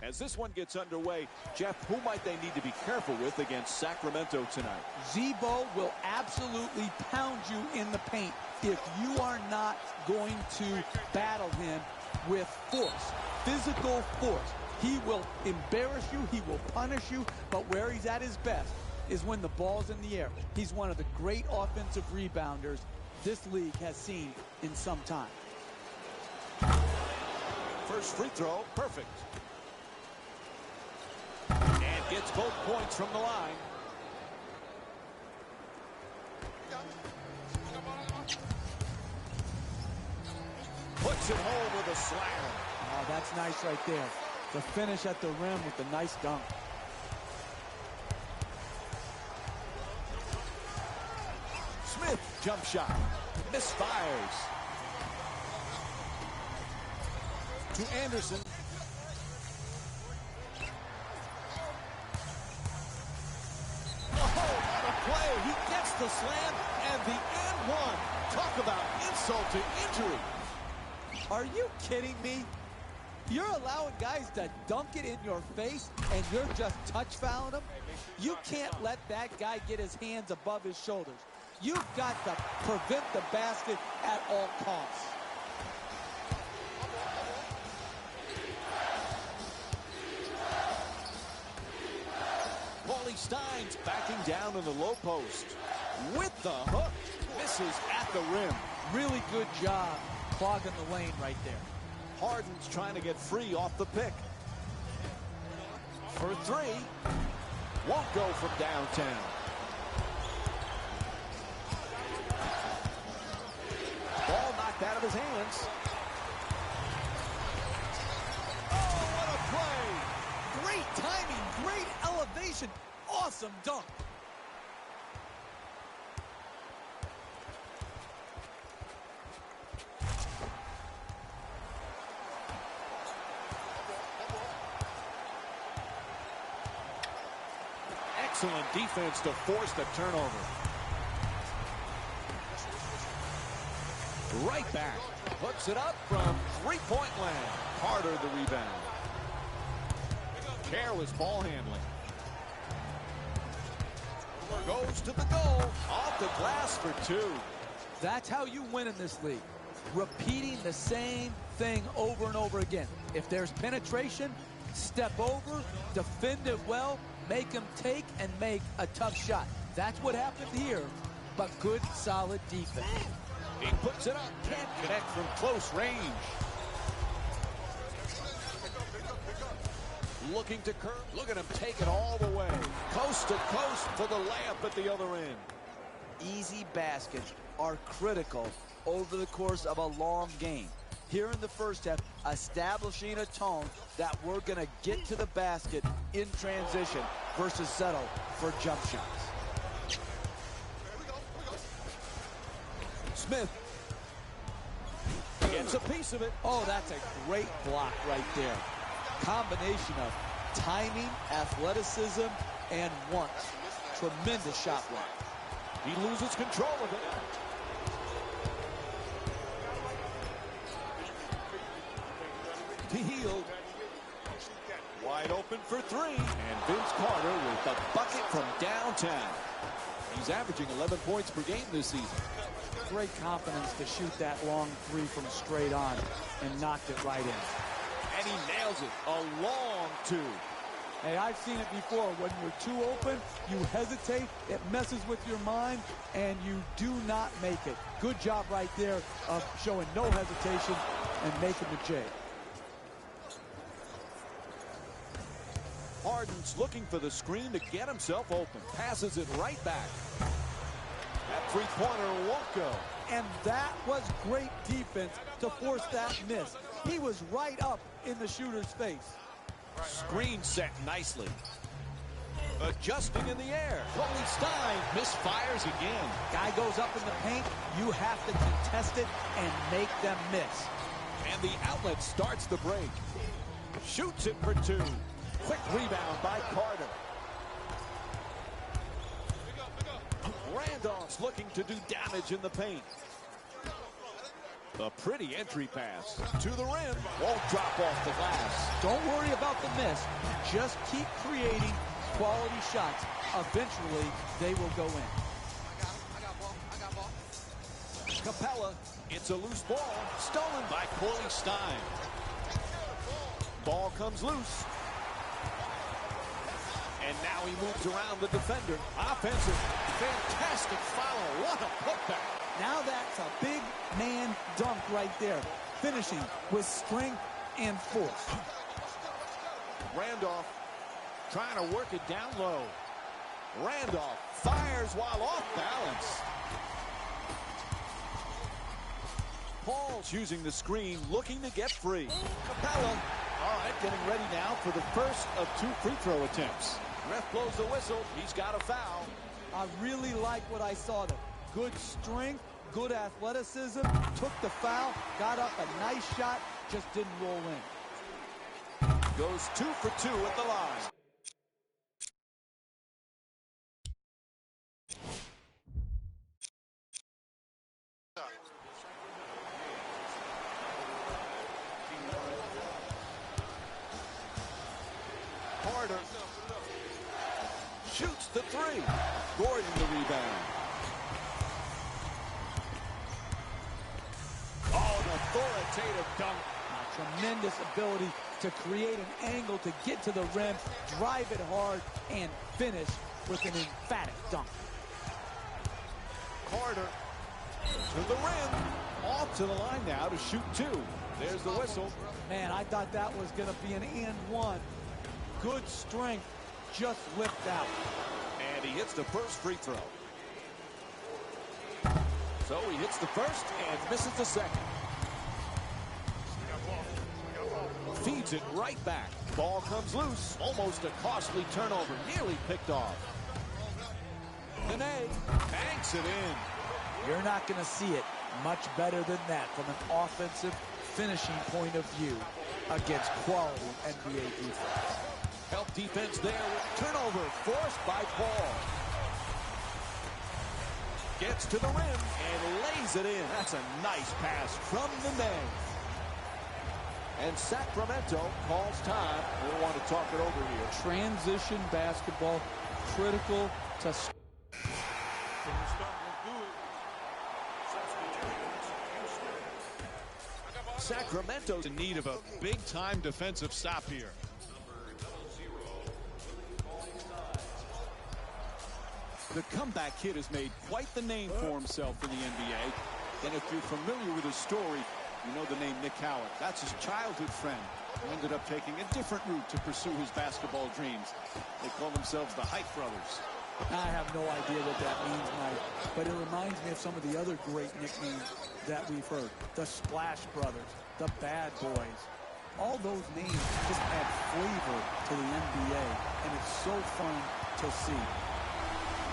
As this one gets underway, Jeff, who might they need to be careful with against Sacramento tonight? Z-Bo will absolutely pound you in the paint if you are not going to battle him with force, physical force. He will embarrass you, he will punish you, but where he's at his best is when the ball's in the air. He's one of the great offensive rebounders this league has seen in some time. First free throw, perfect. And gets both points from the line. Puts it home with a slam. Oh, that's nice right there. The finish at the rim with the nice dunk. Smith, jump shot. Misfires. To Anderson. Oh, what a play. He gets the slam and the and one. Talk about insult to injury. Are you kidding me? You're allowing guys to dunk it in your face and you're just touch fouling them? You can't let that guy get his hands above his shoulders. You've got to prevent the basket at all costs. Paulie Stein's backing down in the low post. With the hook. Misses at the rim. Really good job clogging the lane right there. Harden's trying to get free off the pick. For three. Won't go from downtown. Ball knocked out of his hands. Oh, what a play! Great timing, great elevation, awesome dunk. Excellent defense to force the turnover. Right back. Puts it up from three-point land. Carter the rebound. Careless ball handling. Goes to the goal. Off the glass for two. That's how you win in this league. Repeating the same thing over and over again. If there's penetration, step over, defend it well, make him take and make a tough shot. That's what happened here, but good, solid defense. He puts it up, can't connect from close range. Looking to curve. Look at him take it all the way. Coast to coast for the layup at the other end. Easy baskets are critical over the course of a long game. Here in the first half, establishing a tone that we're going to get to the basket in transition versus settle for jump shots. Smith gets a piece of it. Oh, that's a great block right there. Combination of timing, athleticism, and once. Tremendous shot block. He loses control of it. To Hield. Wide open for three. And Vince Carter with the bucket from downtown. He's averaging 11 points per game this season. Great confidence to shoot that long three from straight on and knocked it right in. And he nails it. A long two. Hey, I've seen it before. When you're too open, you hesitate, it messes with your mind, and you do not make it. Good job right there of showing no hesitation and making the J. Harden's looking for the screen to get himself open. Passes it right back. That three-pointer won't go. And that was great defense to force that miss. He was right up in the shooter's face. Screen set nicely. Adjusting in the air. Paulie Stein misfires again. Guy goes up in the paint. You have to contest it and make them miss. And the outlet starts the break. Shoots it for two. Quick rebound by Carter. Randolph's looking to do damage in the paint. A pretty entry pass to the rim. Won't drop off the glass. Don't worry about the miss. Just keep creating quality shots. Eventually, they will go in. I got ball. Capella. It's a loose ball. Stolen by Corley Stein. Ball comes loose. And now he moves around the defender. Offensive. Fantastic follow. What a putback. Now that's a big man dunk right there. Finishing with strength and force. Randolph trying to work it down low. Randolph fires while off balance. Paul's using the screen, looking to get free. Capella, all right, getting ready now for the first of 2 free throw attempts. Ref blows the whistle. He's got a foul. I really like what I saw there. Good strength, good athleticism, took the foul, got up a nice shot, just didn't roll in. Goes 2 for 2 at the line. Carter shoots the 3. Gordon the rebound. Oh, an authoritative dunk. A tremendous ability to create an angle to get to the rim, drive it hard, and finish with an emphatic dunk. Carter to the rim. Off to the line now to shoot 2. There's the whistle. Man, I thought that was going to be an and 1. Good strength, just lift out. And he hits the first free throw. So he hits the first and misses the second. Feeds it right back. Ball comes loose. Almost a costly turnover. Nearly picked off. Nene banks it in. You're not going to see it much better than that from an offensive finishing point of view against quality NBA defense. Help defense there. Turnover forced by Paul. Gets to the rim and lays it in. That's a nice pass from Nene. And Sacramento calls time. We'll want to talk it over here. Transition basketball, critical to... Sacramento's in need of a big-time defensive stop here. The comeback kid has made quite the name for himself in the NBA. And if you're familiar with his story, you know the name Nick Howard. That's his childhood friend who ended up taking a different route to pursue his basketball dreams. They call themselves the Height Brothers. I have no idea what that means, Mike, but it reminds me of some of the other great nicknames that we've heard. The Splash Brothers, the Bad Boys. All those names just add flavor to the NBA, and it's so fun to see.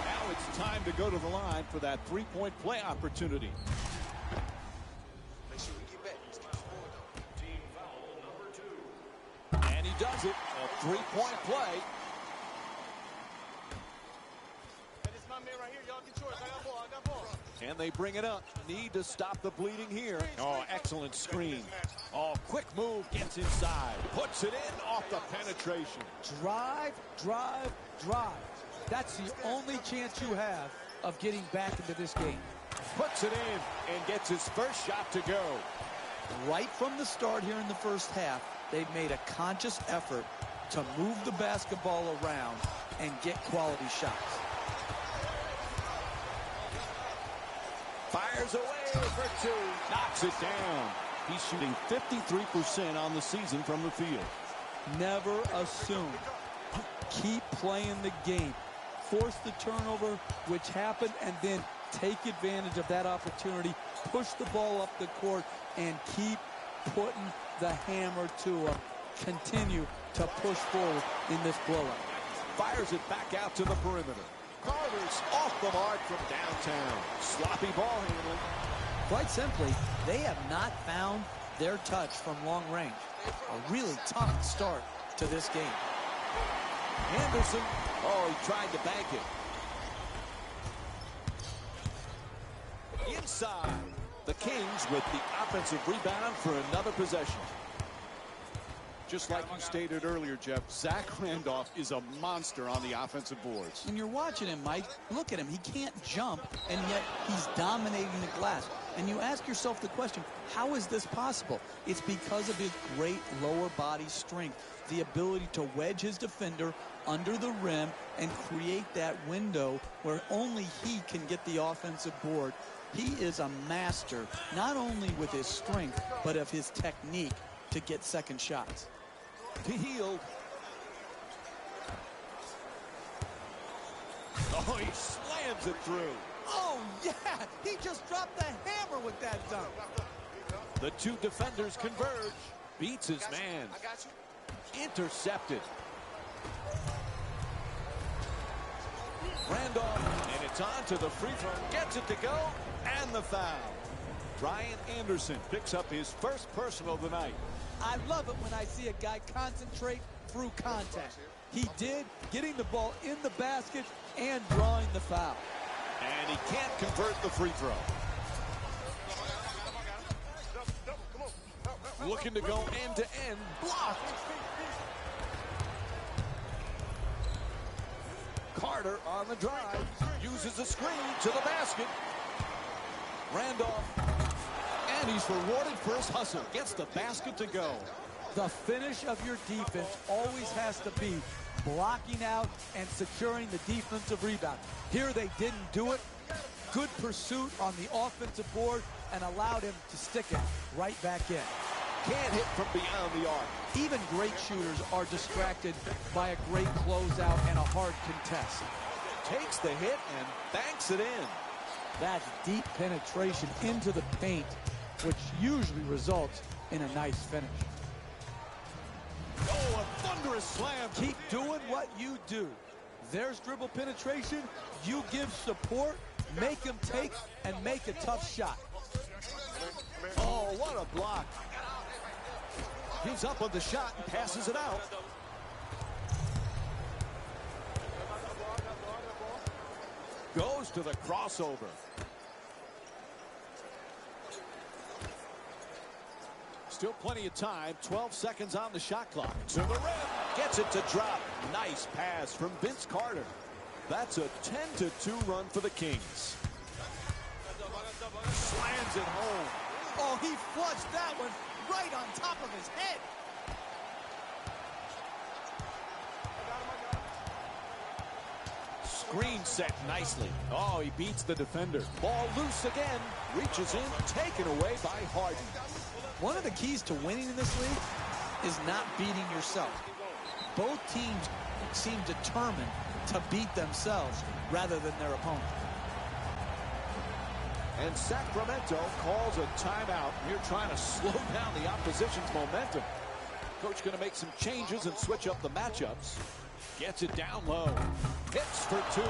Now it's time to go to the line for that three-point play opportunity. Make sure we get back. Team foul number 2. And he does it. A three-point play. And they bring it up. Need to stop the bleeding here. Oh, excellent screen. Oh, quick move. Gets inside. Puts it in off the penetration. Drive, drive, drive. That's the only chance you have of getting back into this game. Puts it in and gets his first shot to go. Right from the start here in the first half, they've made a conscious effort to move the basketball around and get quality shots. Fires away for 2. Knocks it down. He's shooting 53% on the season from the field. Never assume. Keep playing the game. Force the turnover, which happened, and then take advantage of that opportunity. Push the ball up the court and keep putting the hammer to him. Continue to push forward in this blowout. Fires it back out to the perimeter. Carter's off the mark from downtown. Sloppy ball handling. Quite simply, they have not found their touch from long range. A really tough start to this game. Anderson, oh, he tried to bank it. Inside. The Kings with the offensive rebound for another possession. Just like you stated earlier, Jeff, Zach Randolph is a monster on the offensive boards. And you're watching him, Mike. Look at him. He can't jump, and yet he's dominating the glass. And you ask yourself the question, how is this possible? It's because of his great lower body strength, the ability to wedge his defender under the rim and create that window where only he can get the offensive board. He is a master, not only with his strength, but of his technique to get second shots. To Hield. Oh, he slams it through. Oh, yeah, he just dropped the hammer with that dunk. The two defenders converge. Beats his man. I got you. Intercepted. Randolph, and it's on to the free throw. Gets it to go, and the foul. Brian Anderson picks up his first personal of the night. I love it when I see a guy concentrate through contact. He did, getting the ball in the basket and drawing the foul. And he can't convert the free throw. Looking to go end-to-end. Blocked. Carter on the drive. Uses a screen to the basket. Randolph. And he's rewarded for his hustle. Gets the basket to go. The finish of your defense always has to be blocking out and securing the defensive rebound. Here they didn't do it. Good pursuit on the offensive board and allowed him to stick it right back in. Can't hit from beyond the arc. Even great shooters are distracted by a great closeout and a hard contest. Takes the hit and banks it in. That's deep penetration into the paint, which usually results in a nice finish. Oh, a thunderous slam. Keep doing what you do. There's dribble penetration. You give support, make him take, and make a tough shot. Oh, what a block. He's up on the shot and passes it out. Goes to the crossover. Still plenty of time. 12 seconds on the shot clock. To the rim. Gets it to drop. Nice pass from Vince Carter. That's a 10-2 run for the Kings. Slams it home. Oh, he flushed that one right on top of his head. Screen set nicely. Oh, he beats the defender. Ball loose again. Reaches in. Taken away by Harden. One of the keys to winning in this league is not beating yourself. Both teams seem determined to beat themselves rather than their opponent. And Sacramento calls a timeout. You're trying to slow down the opposition's momentum. Coach going to make some changes and switch up the matchups. Gets it down low. Hits for two.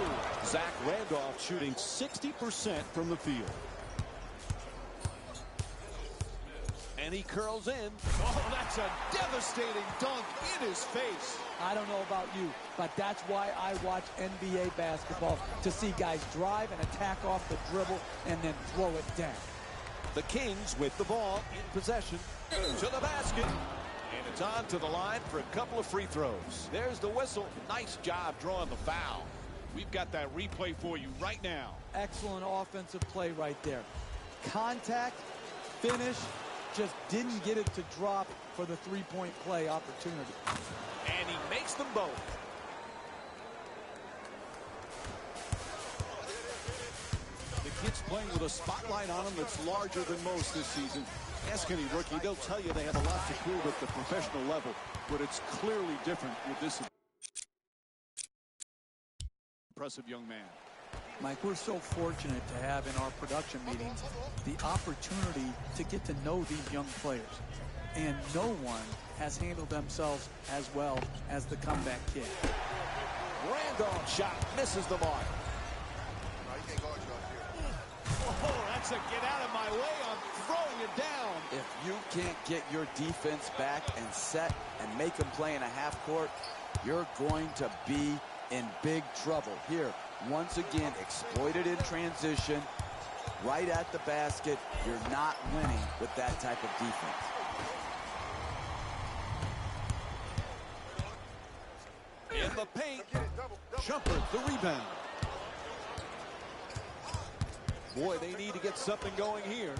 Zach Randolph shooting 60% from the field. And he curls in. Oh, that's a devastating dunk in his face. I don't know about you, but that's why I watch NBA basketball, to see guys drive and attack off the dribble and then throw it down. The Kings with the ball in possession. To the basket. And it's on to the line for a couple of free throws. There's the whistle. Nice job drawing the foul. We've got that replay for you right now. Excellent offensive play right there. Contact, finish, just didn't get it to drop for the three-point play opportunity. And he makes them both. The kid's playing with a spotlight on him that's larger than most this season. Ask any rookie, they'll tell you they have a lot to prove at the professional level, but it's clearly different with this impressive young man. Mike, we're so fortunate to have in our production meetings the opportunity to get to know these young players. And no one has handled themselves as well as the comeback kid. Randolph shot misses the mark. Oh, that's a get out of my way. I'm throwing it down. If you can't get your defense back and set and make them play in a half court, you're going to be in big trouble. Here, once again, exploited in transition. right at the basket. You're not winning with that type of defense. In the paint. Shumpert, the rebound. Boy, they need to get something going here.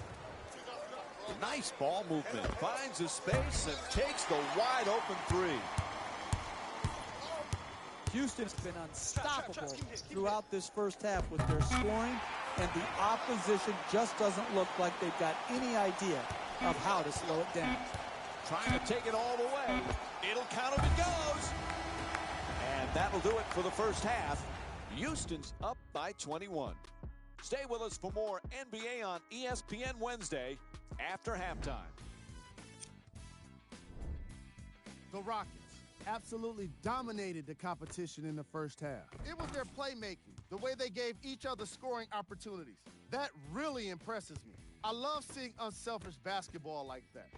Nice ball movement. Finds a space and takes the wide open three. Houston's been unstoppable throughout this first half with their scoring, and the opposition just doesn't look like they've got any idea of how to slow it down. Trying to take it all the way. It'll count if it goes. And that'll do it for the first half. Houston's up by 21. Stay with us for more NBA on ESPN Wednesday after halftime. The Rockets absolutely dominated the competition in the first half. It was their playmaking, the way they gave each other scoring opportunities. That really impresses me. I love seeing unselfish basketball like that.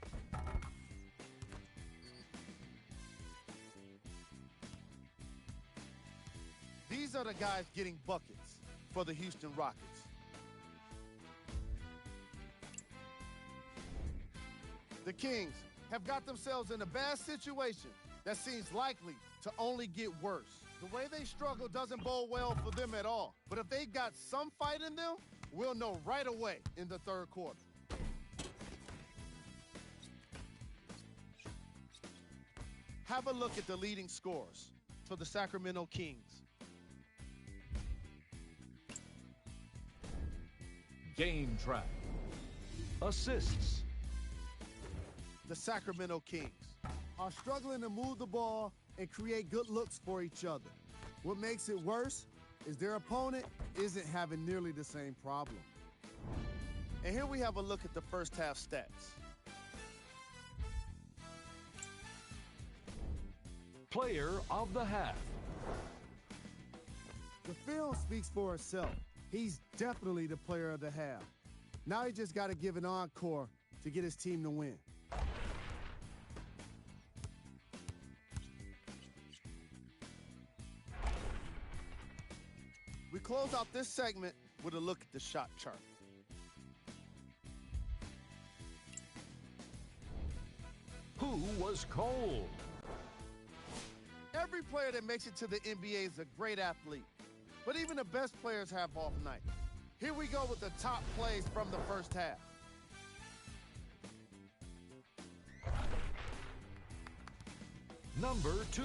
These are the guys getting buckets for the Houston Rockets. The Kings have got themselves in a bad situation that seems likely to only get worse. The way they struggle doesn't bode well for them at all. But if they've got some fight in them, we'll know right away in the third quarter. Have a look at the leading scorers for the Sacramento Kings. Game track. Assists. The Sacramento Kings are struggling to move the ball and create good looks for each other. What makes it worse is their opponent isn't having nearly the same problem. And here we have a look at the first half stats. Player of the half. The film speaks for itself. He's definitely the player of the half. Now he just got to give an encore to get his team to win. We close out this segment with a look at the shot chart. Who was cold? Every player that makes it to the NBA is a great athlete, but even the best players have off nights. Here we go with the top plays from the first half. Number 2.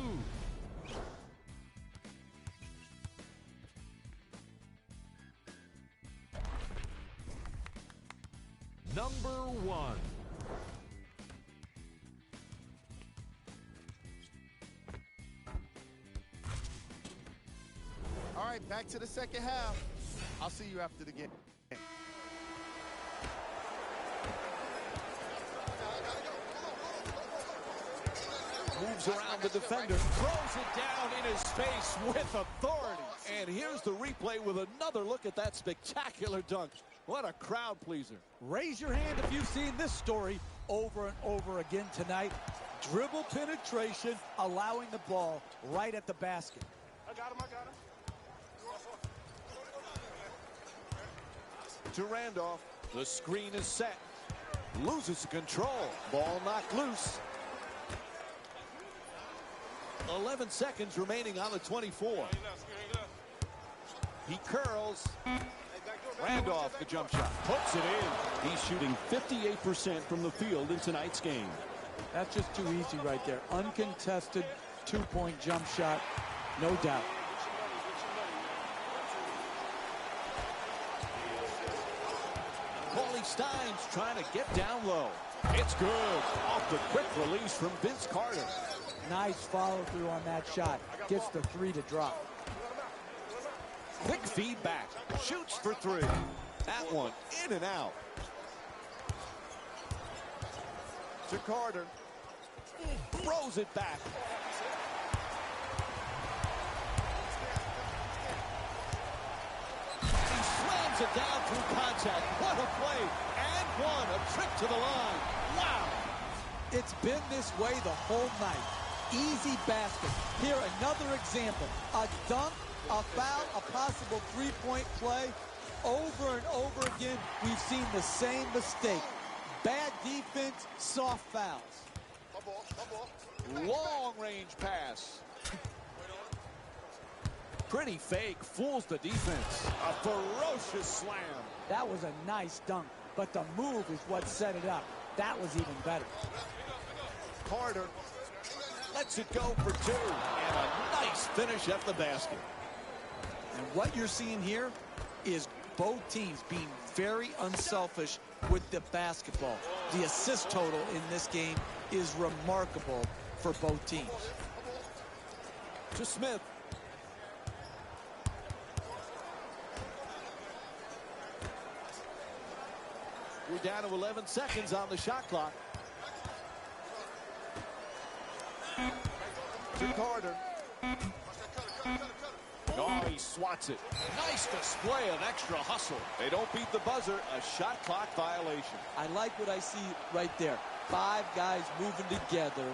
Number 1. All right, back to the second half. I'll see you after the game. Moves around the defender, throws it down in his face with authority. And here's the replay with another look at that spectacular dunk. What a crowd pleaser. Raise your hand if you've seen this story over and over again tonight. Dribble penetration, allowing the ball right at the basket. I got him. To Randolph, the screen is set. Loses control. Ball knocked loose. 11 seconds remaining on the 24. He curls. Randolph, the jump shot. Puts it in. He's shooting 58% from the field in tonight's game. That's just too easy right there. Uncontested two-point jump shot, no doubt. Paulie Stein's trying to get down low. It's good. Off the quick release from Vince Carter. Nice follow-through on that shot. Gets the three to drop. Quick feedback. Shoots for three. That one in and out. To Carter. Throws it back. He slams it down through contact. What a play. And one. A trip to the line. Wow. It's been this way the whole night. Easy basket. Here, another example. A dunk, a foul, a possible three-point play. over and over again, we've seen the same mistake. Bad defense, soft fouls. Long-range pass. Pretty fake, fools the defense. A ferocious slam. That was a nice dunk, but the move is what set it up. That was even better. Carter lets it go for two. And a nice finish at the basket. And what you're seeing here is both teams being very unselfish with the basketball. The assist total in this game is remarkable for both teams. To Smith. We're down to 11 seconds on the shot clock. To Carter. Oh, he swats it. Nice display of extra hustle. They don't beat the buzzer. A shot clock violation. I like what I see right there. 5 guys moving together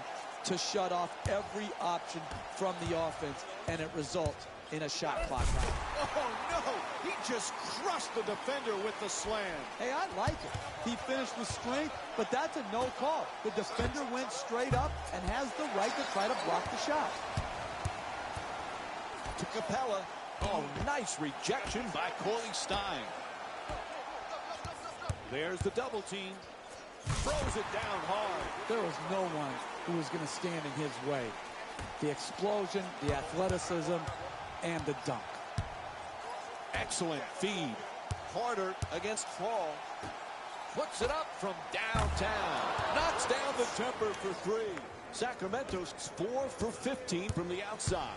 to shut off every option from the offense, and it results in a shot clock foul. Oh, no. He just crushed the defender with the slam. Hey, I like it. He finished with strength, but that's a no call. The defender went straight up and has the right to try to block the shot. To Capella. Oh, nice rejection by Corley Stein. There's the double team. Throws it down hard. There was no one who was going to stand in his way. The explosion, the athleticism, and the dunk. Excellent feed. Carter against Hall. Puts it up from downtown. Knocks down the temper for three. Sacramento's 4 for 15 from the outside.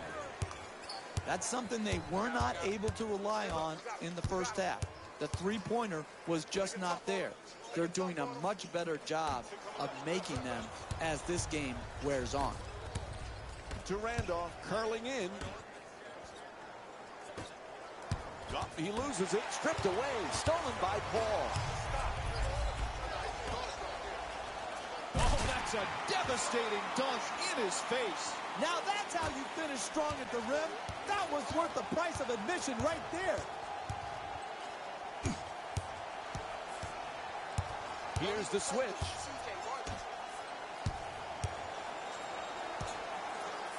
That's something they were not able to rely on in the first half. The three-pointer was just not there. They're doing a much better job of making them as this game wears on. To Randolph, curling in. Oh, he loses it, stripped away, stolen by Paul. Oh, that's a devastating dunk in his face. Now that's how you finish strong at the rim. That was worth the price of admission right there. Here's the switch.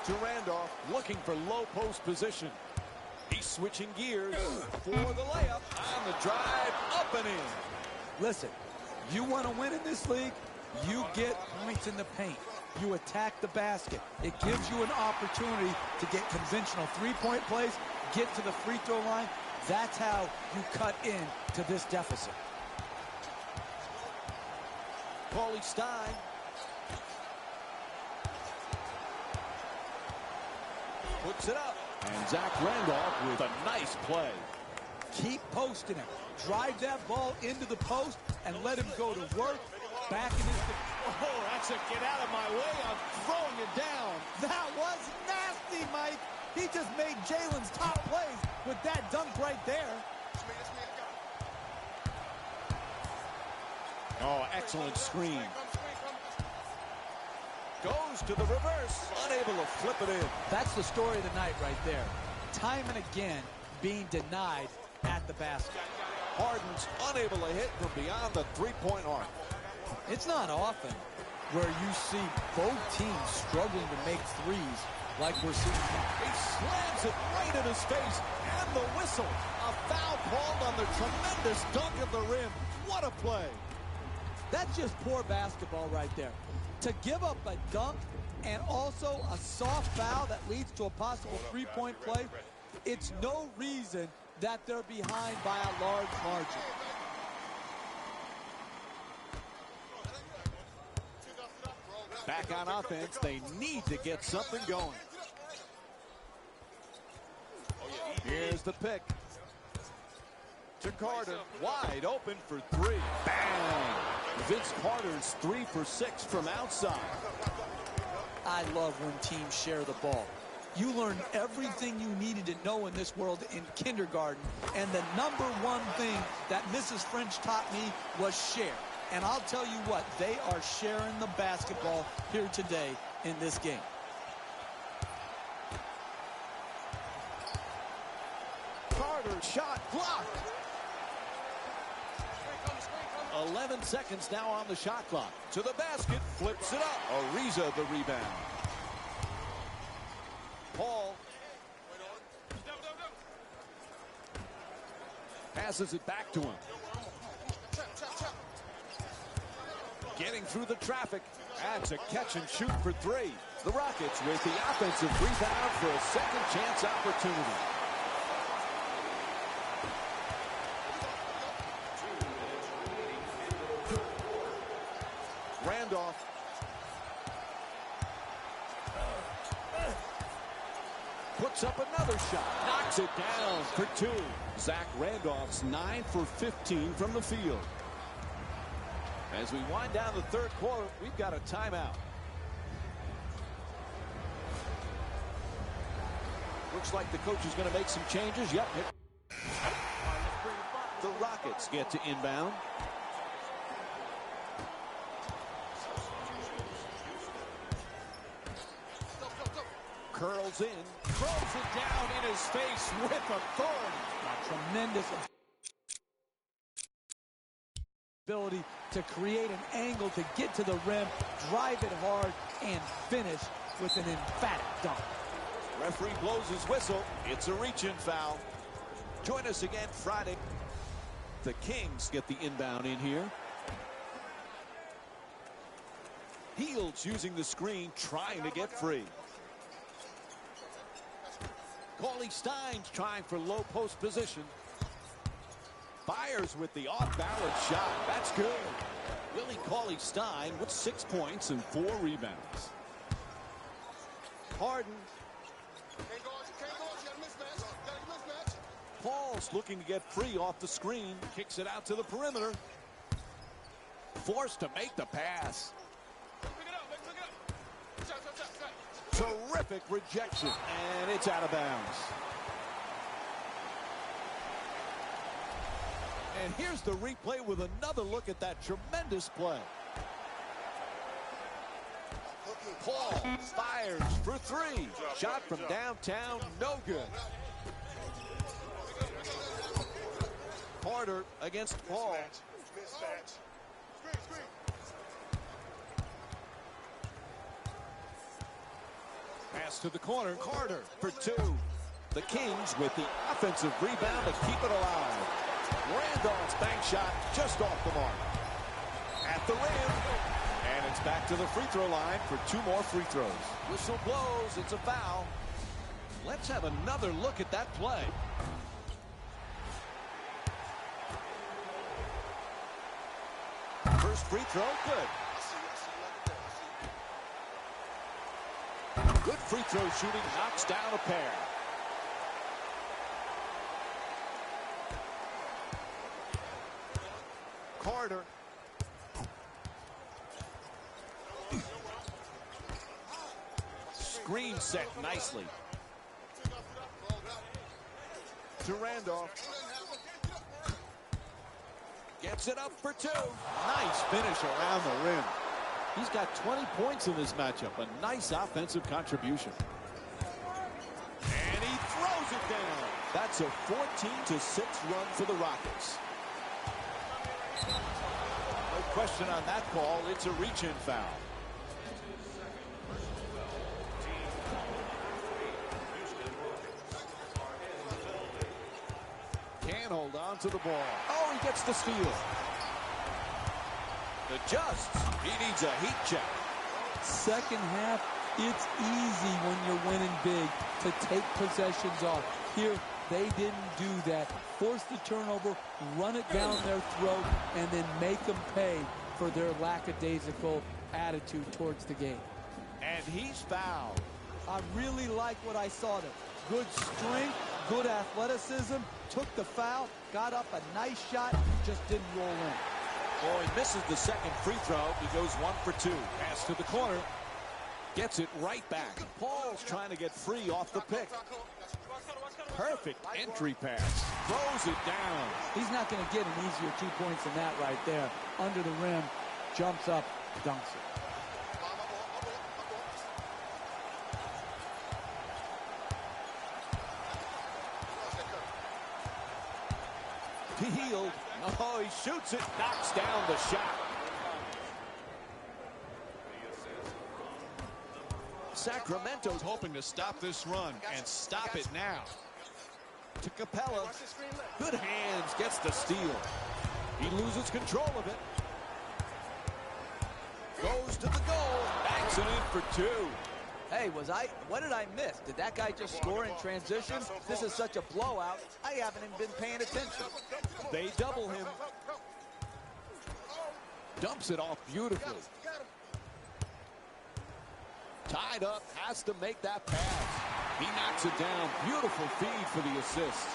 To Randolph, looking for low post position. He's switching gears for the layup on the drive, up and in. Listen, you want to win in this league, you get points in the paint. You attack the basket. It gives you an opportunity to get conventional three-point plays, get to the free throw line. That's how you cut in to this deficit. Cauley Stein. Puts it up. And Zach Randolph with a nice play. Keep posting him. Drive that ball into the post and let him go to work. Back in his... Oh, that's a get out of my way. I'm throwing it down. That was nasty, Mike. He just made Jalen's top plays with that dunk right there. Oh, excellent screen. Goes to the reverse. Unable to flip it in. That's the story of the night right there. Time and again being denied at the basket. Harden's unable to hit from beyond the three-point arc. It's not often where you see both teams struggling to make threes like we're seeing. He slams it right in his face. And the whistle. A foul called on the tremendous dunk at the rim. What a play. That's just poor basketball right there. To give up a dunk and also a soft foul that leads to a possible three-point play, it's no reason that they're behind by a large margin. Back on offense, they need to get something going. Here's the pick. To Carter, wide open for three. Bang! Vince Carter's 3 for 6 from outside. I love when teams share the ball. You learn everything you needed to know in this world in kindergarten, and the number one thing that Mrs. French taught me was share. And I'll tell you what, they are sharing the basketball here today in this game. Carter shot blocked. 11 seconds now on the shot clock. To the basket, flips it up. Ariza the rebound. Paul passes it back to him. Getting through the traffic. That's a catch and shoot for three. The Rockets with the offensive rebound for a second chance opportunity. Randolph. Puts up another shot. Knocks it down for two. Zach Randolph's 9 for 15 from the field. As we wind down the third quarter, we've got a timeout. Looks like the coach is going to make some changes. Yep. The Rockets get to inbound. Curls in, throws it down in his face with authority. A tremendous ability to create an angle to get to the rim, drive it hard, and finish with an emphatic dunk. Referee blows his whistle. It's a reach-in foul. Join us again Friday. The Kings get the inbound in here. Hields using the screen, trying to get free. Cauley Stein's trying for low post position. Fires with the off-balance shot. That's good. Willie Cauley-Stein with 6 points and 4 rebounds. Harden. Paul's looking to get free off the screen. Kicks it out to the perimeter. Forced to make the pass. Terrific rejection, and it's out of bounds. And here's the replay with another look at that tremendous play. Paul fires for three. Shot from downtown, no good. Carter against Paul. Pass to the corner. Carter for two. The Kings with the offensive rebound to keep it alive. Randolph's bank shot just off the mark. At the rim. And it's back to the free throw line for 2 more free throws. Whistle blows. It's a foul. Let's have another look at that play. First free throw, good. Good free throw shooting, knocks down a pair. Carter. Screen set nicely. To Randolph. Gets it up for 2. Nice finish around the rim. He's got 20 points in this matchup. A nice offensive contribution. And he throws it down. That's a 14-6 run for the Rockets. No question on that call. It's a reach-in foul. Can't hold on to the ball. Oh, he gets the steal. Adjusts. He needs a heat check. Second half, it's easy when you're winning big to take possessions off. Here, they didn't do that. Force the turnover, run it down their throat, and then make them pay for their lackadaisical attitude towards the game. And he's fouled. I really like what I saw there. Good strength, good athleticism, took the foul, got up a nice shot, just didn't roll in. Oh, he misses the second free throw. He goes 1 for 2. Pass to the corner. Gets it right back. Paul's trying to get free off the pick. Perfect entry pass. Throws it down. He's not going to get an easier 2 points than that right there. Under the rim, jumps up, dunks it. Hield Oh, he shoots it, knocks down the shot. Sacramento's hoping to stop this run and stop it now. To Capella. Good hands, gets the steal. He loses control of it. Goes to the goal, banks it in for two. Hey, what did I miss? Did that guy just score in transition? This is such a blowout, I haven't even been paying attention. They double him. Dumps it off beautifully. Tied up, has to make that pass. He knocks it down. Beautiful feed for the assist.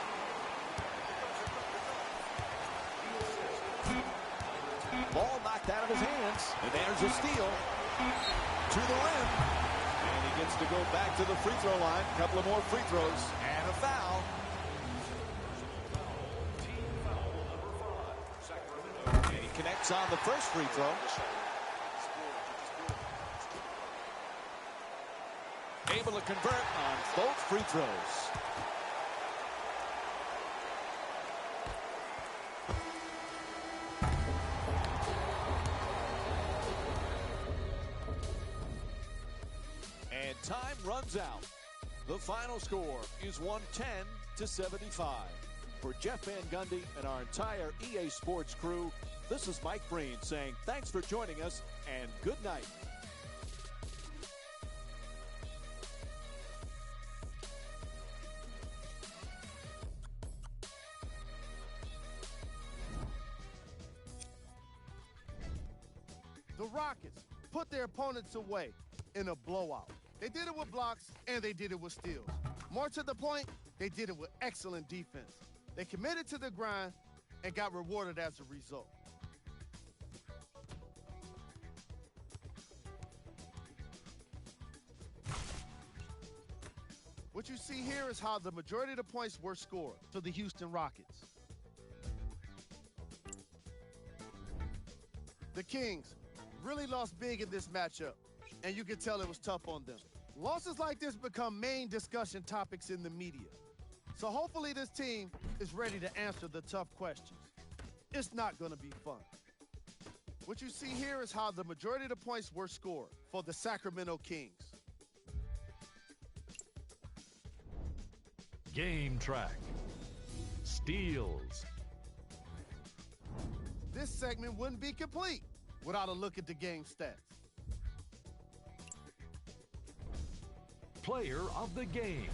Ball knocked out of his hands, and there's a steal to the rim. And he gets to go back to the free throw line. A couple of more free throws and a foul. And he connects on the first free throw. Able to convert on both free throws. And time runs out. The final score is 110-75. For Jeff Van Gundy and our entire EA Sports crew, this is Mike Breen saying thanks for joining us and good night. The Rockets put their opponents away in a blowout. They did it with blocks, and they did it with steals. More to the point, they did it with excellent defense. They committed to the grind and got rewarded as a result. What you see here is how the majority of the points were scored to the Houston Rockets. The Kings really lost big in this matchup, and you can tell it was tough on them. Losses like this become main discussion topics in the media. So hopefully this team is ready to answer the tough questions. It's not going to be fun. What you see here is how the majority of the points were scored for the Sacramento Kings. Game track. Steals. This segment wouldn't be complete without a look at the game stats. Player of the game.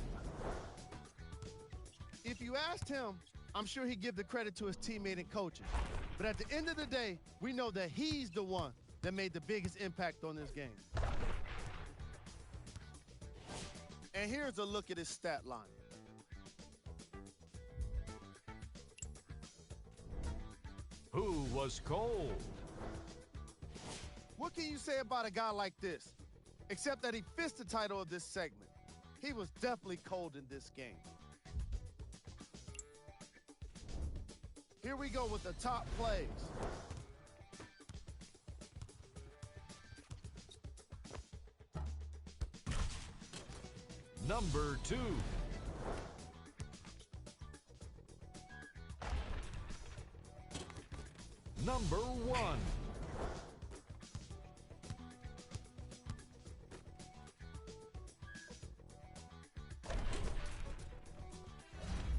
If you asked him, I'm sure he'd give the credit to his teammate and coaches. But at the end of the day, we know that he's the one that made the biggest impact on this game. And here's a look at his stat line. Who was cold? What can you say about a guy like this? Except that he fits the title of this segment. He was definitely cold in this game. Here we go with the top plays. Number 2. Number 1.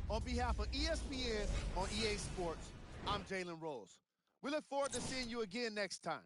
On behalf of ESPN on EA Sports, I'm Jalen Rose. We look forward to seeing you again next time.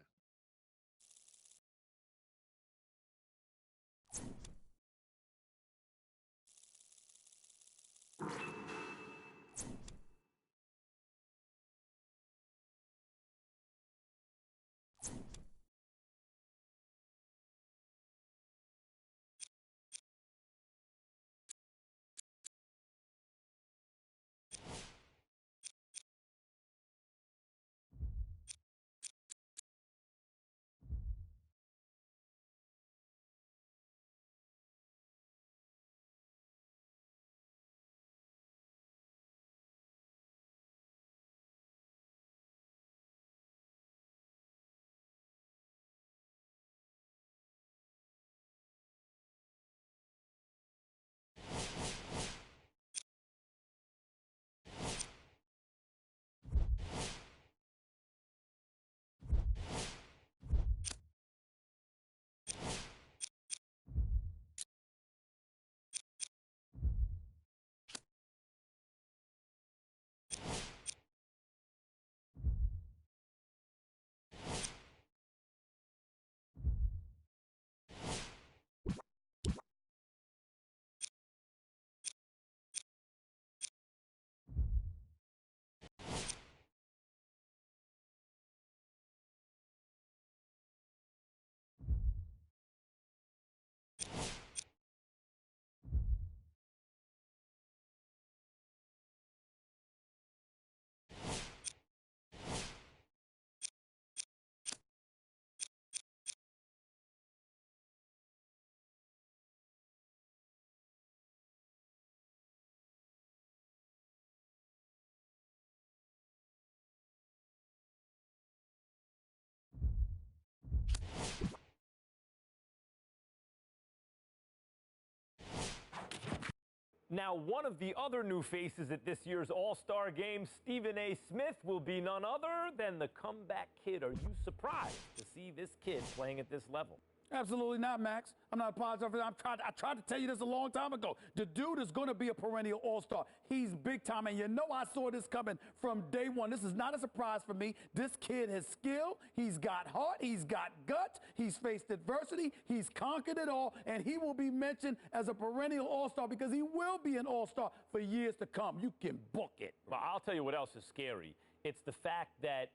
Now, one of the other new faces at this year's All-Star Game, Stephen A. Smith, will be none other than the comeback kid. Are you surprised to see this kid playing at this level? Absolutely not, Max. I'm not apologizing for that. I tried to tell you this a long time ago. The dude is going to be a perennial all-star. He's big time, and you know I saw this coming from day one. This is not a surprise for me. This kid has skill. He's got heart. He's got guts. He's faced adversity. He's conquered it all, and he will be mentioned as a perennial all-star because he will be an all-star for years to come. You can book it. Well, I'll tell you what else is scary. It's the fact that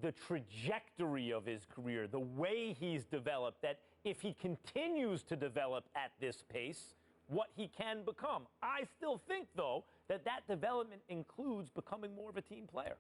the trajectory of his career, the way he's developed, that if he continues to develop at this pace, what he can become. I still think, though, that development includes becoming more of a team player.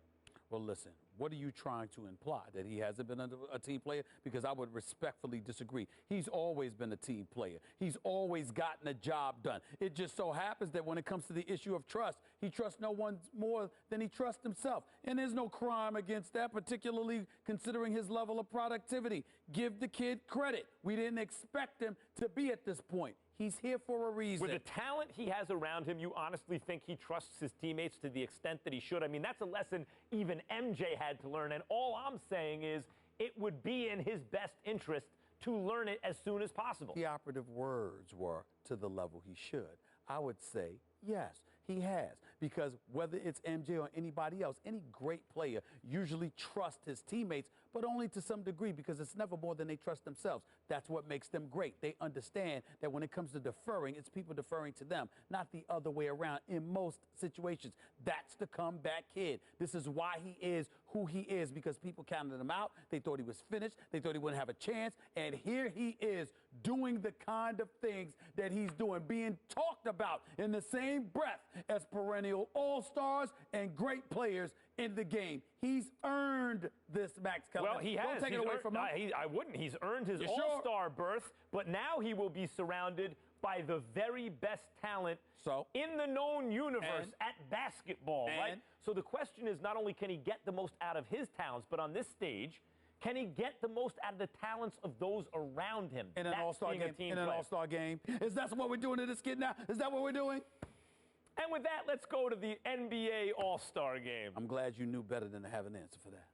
Well, listen, what are you trying to imply? That he hasn't been a team player? Because I would respectfully disagree. He's always been a team player. He's always gotten a job done. It just so happens that when it comes to the issue of trust, he trusts no one more than he trusts himself. And there's no crime against that, particularly considering his level of productivity. Give the kid credit. We didn't expect him to be at this point. He's here for a reason. With the talent he has around him, you honestly think he trusts his teammates to the extent that he should? I mean, that's a lesson even MJ had to learn. And all I'm saying is it would be in his best interest to learn it as soon as possible. The operative words were to the level he should. I would say yes, he has. Because whether it's MJ or anybody else, any great player usually trusts his teammates, but only to some degree because it's never more than they trust themselves. That's what makes them great. They understand that when it comes to deferring, it's people deferring to them, not the other way around in most situations. That's the comeback kid. This is why he is who he is, because people counted him out. They thought he was finished. They thought he wouldn't have a chance. And here he is doing the kind of things that he's doing, being talked about in the same breath as perennial all-stars and great players in the game. He's earned this, Max Kellerman. Well, he has. Don't take it away from him. I wouldn't. He's earned his You all-star berth, but now he will be surrounded by the very best talent in the known universe at basketball, right? So the question is not only can he get the most out of his talents, but on this stage, can he get the most out of the talents of those around him? In an all-star game. In an all-star game. Is that what we're doing to this kid now? Is that what we're doing? And with that, let's go to the NBA All-Star Game. I'm glad you knew better than to have an answer for that.